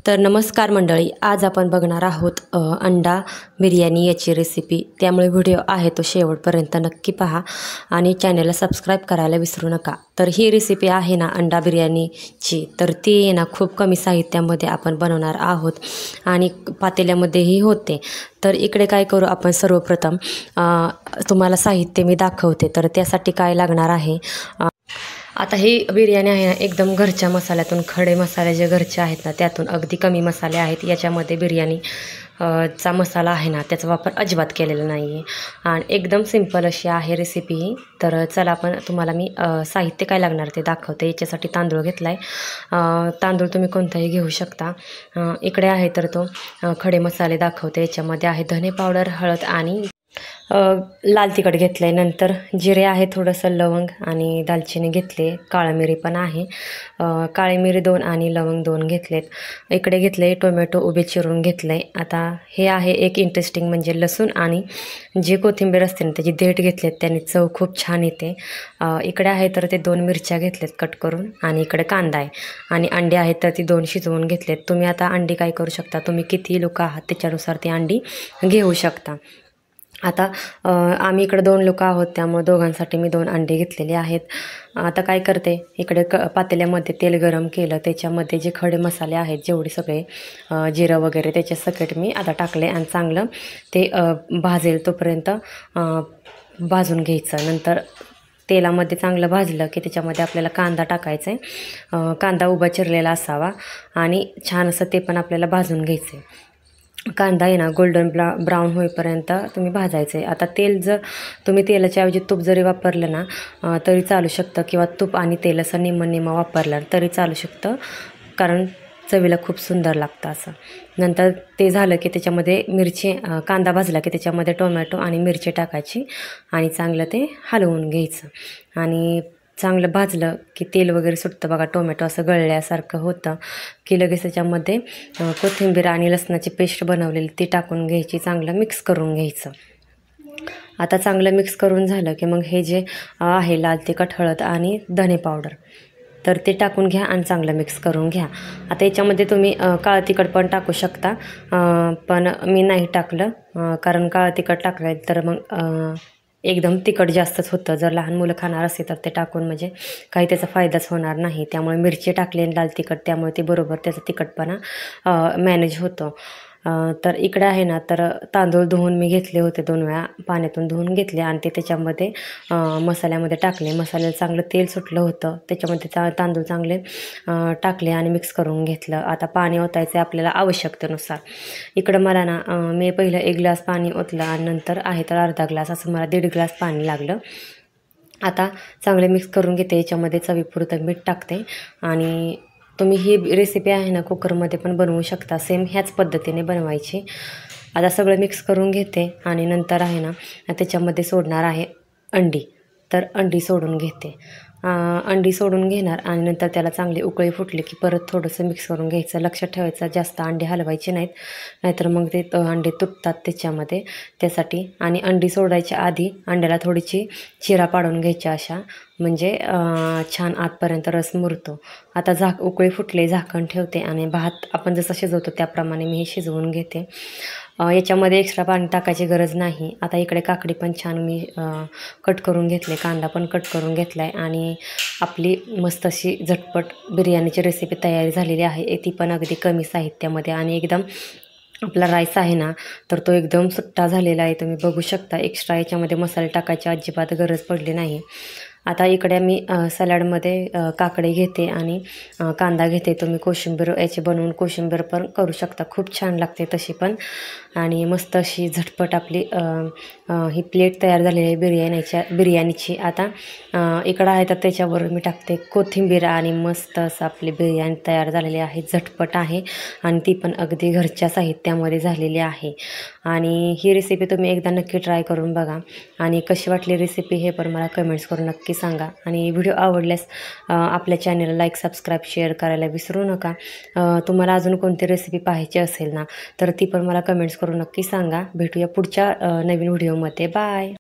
तर नमस्कार मंडळी, आज आपण बघणार आहोत अंडा बिर्याणी याची रेसिपी। त्यामुळे व्हिडिओ आहे तो शेवटपर्यंत नक्की पहा आणि चॅनलला सबस्क्राईब करायला विसरू नका। तर ही रेसिपी आहे ना अंडा बिर्याणीची, तर ती ना खूप कमी साहित्यामध्ये आपण बनवणार आहोत आणि पातेल्यामध्येही होते। तर इकडे काय करू आपण, सर्वप्रथम तुम्हाला साहित्य मी दाखवते। तर त्यासाठी काय लागणार आहे, आता ही बिर्याणी आहे ना एकदम घरच्या मसाल्यातून, खडे मसाले जे घरचे आहेत ना त्यातून अगदी कमी मसाले आहेत। याच्यामध्ये बिर्याणी चा मसाला आहे ना त्याचा वापर अजिबात केलेला नाही आहे आणि एकदम सिंपल अशी आहे रेसिपी ही। तर चला आपण तुम्हाला मी साहित्य काय लागणार ते दाखवते। याच्यासाठी तांदूळ घेतला आहे, तांदूळ तुम्ही कोणताही घेऊ शकता। इकडे आहे तर तो खडे मसाले दाखवते। याच्यामध्ये आहे धने पावडर, हळद आणि लाल तिखट घेतलं आहे, नंतर जिरे आहे, थोडंसं लवंग आणि दालचिनी घेतले, काळी मिरी पण आहे, काळी मिरी 2 आणि लवंग 2 घेतलेत। इकडे घेतले टोमॅटो उभे चिरून घेतले। आता हे आहे एक इंटरेस्टिंग म्हणजे लसूण आणि जे कोथिंबीर असते ना त्याची देठ घेतलेत, त्याने चव खूप छान येते। इकडे आहे तर ते 2 मिरच्या घेतलेत कट करून आणि इकडे कांदा आहे आणि अंडे आहेत तर ती 2 शिजवून घेतलेत। तुम्ही आता अंडी काय करू शकता, तुम्ही किती लोक आहात त्याच्यानुसार ती अंडी घेऊ शकता। आता आम्ही इकडे 2 लोक आहोत त्यामुळे दोघांसाठी मी 2 अंडे घेतलेले आहेत। आता काय करते, इकडे पातेल्यामध्ये तेल गरम केलं, त्याच्यामध्ये जे खडे मसाले आहेत जेवढे सगळे जिरं वगैरे त्याच्या सकट मी आता टाकले आणि चांगलं ते भाजेल तोपर्यंत भाजून घ्यायचं। नंतर तेलामध्ये चांगलं भाजलं की त्याच्यामध्ये आपल्याला कांदा टाकायचा आहे, कांदा उभा चिरलेला असावा आणि छान असं ते पण आपल्याला भाजून घ्यायचं आहे। कांदा आहे ना गोल्डन ब्राऊन होईपर्यंत तुम्ही भाजायचं आहे। आता तेल जर तुम्ही तेलाच्या ऐवजी तूप जरी वापरलं ना तरी चालू शकतं, किंवा तूप आणि तेल असं निम्मं वापरलं तरी चालू शकतं, कारण चवीला खूप सुंदर लागतं असं। नंतर ते झालं की त्याच्यामध्ये मिरची, कांदा भाजला की त्याच्यामध्ये टोमॅटो आणि मिरची टाकायची आणि चांगलं ते हलवून घ्यायचं आणि चांगलं भाजलं की तेल वगैरे सुटतं बघा, टोमॅटो असं गळल्यासारखं होतं की लगेच त्याच्यामध्ये कोथिंबीर आणि लसणाची पेस्ट बनवलेली ती टाकून घ्यायची, चांगलं मिक्स करून घ्यायचं। आता चांगलं मिक्स करून झालं की मग हे जे आहे लाल तिखट, हळद आणि धने पावडर तर ते टाकून घ्या आणि चांगलं मिक्स करून घ्या। आता याच्यामध्ये तुम्ही काळं तिखट पण टाकू शकता, पण मी नाही टाकलं, कारण काळं तिखट टाकलं तर मग एकदम तिखट जास्तच होतं। जर लहान मुलं खाणार असेल तर ते टाकून म्हणजे काही त्याचा फायदाच होणार नाही। त्यामुळे मिरची टाकली आणि लाल तिखट, त्यामुळे ते बरोबर त्याचा तिखटपणा मॅनेज होतो। तर इकडे आहे ना तर तांदूळ धुवून मी घेतले होते, 2 वेळा पाण्यातून धुवून घेतले आणि ते त्याच्यामध्ये मसाल्यामध्ये टाकले। मसाल्याला चांगलं तेल सुटलं होतं, त्याच्यामध्ये तांदूळ चांगले टाकले आणि मिक्स करून घेतलं। आता पाणी ओतायचं आहे आपल्याला आवश्यकतेनुसार। इकडं मला ना मी पहिलं 1 ग्लास पाणी ओतलं आणि नंतर आहे तर अर्धा ग्लास, असं मला 1.5 ग्लास पाणी लागलं। आता चांगले मिक्स करून घेते, याच्यामध्ये चवीपुरतं मीठ टाकते आणि तुम्ही ही रेसिपी आहे ना कुकरमध्ये पण बनवू शकता, सेम ह्याच पद्धतीने बनवायची। आता सगळं मिक्स करून घेते आणि नंतर आहे ना त्याच्यामध्ये सोडणार आहे अंडी, तर अंडी सोडून घेते, अंडी सोडून घेणार आणि नंतर त्याला चांगली उकळी फुटली की परत थोडंसं मिक्स करून घ्यायचं। लक्षात ठेवायचं जास्त अंडे हलवायचे नाहीत, नाहीतर मग ते अंडे तुटतात त्याच्यामध्ये, त्यासाठी। आणि अंडी सोडायच्या आधी अंड्याला थोडीशी चिरा पाडून घ्यायच्या अशा, म्हणजे छान आतपर्यंत रस मुरतो। आता उकळी फुटले, झाकण ठेवते आणि भात आपण जसं शिजवतो त्याप्रमाणे मी हे शिजवून घेते। याच्यामध्ये एक्स्ट्रा पाणी टाकायची गरज नाही। आता इकडे काकडी पण छान मी कट करून घेतले, कांदा पण कट करून घेतला आहे आणि आपली मस्त अशी झटपट बिर्याणीची रेसिपी तयारी झालेली आहे, ती पण अगदी कमी साहित्यामध्ये। आणि एकदम आपला राईस आहे ना तर तो एकदम सुट्टा झालेला आहे, तुम्ही बघू शकता। एक्स्ट्रा याच्यामध्ये मसाले टाकायची अजिबात गरज पडली नाही। आता इकडे मी सॅलडमध्ये काकडे घेते आणि कांदा घेते, तुम्ही कोशिंबीर याची बनवून कोशिंबीर पण करू शकता, खूप छान लागते तशी पण। आणि मस्त अशी झटपट आपली ही प्लेट तयार झालेली आहे बिर्याणीची। आता इकडं आहे तर त्याच्यावर मी टाकते कोथिंबीर आणि मस्त असं आपली बिर्याणी तयार झालेली आहे, झटपट आहे आणि ती पण अगदी घरच्या साहित्यामध्ये झालेली आहे। आणि ही रेसिपी तुम्ही एकदा नक्की ट्राय करून बघा आणि कशी वाटली रेसिपी हे पण मला कमेंट्स करून नक्की सांगा। आणि व्हिडिओ आवडल्यास आपल्या चॅनलला लाईक, सबस्क्राईब, शेअर करायला विसरू नका। तुम्हाला अजून कोणती रेसिपी पाहायची असेल ना तर ती पण मला कमेंट्स करून नक्की सांगा। भेटूया पुढच्या नवीन व्हिडिओमध्ये, बाय।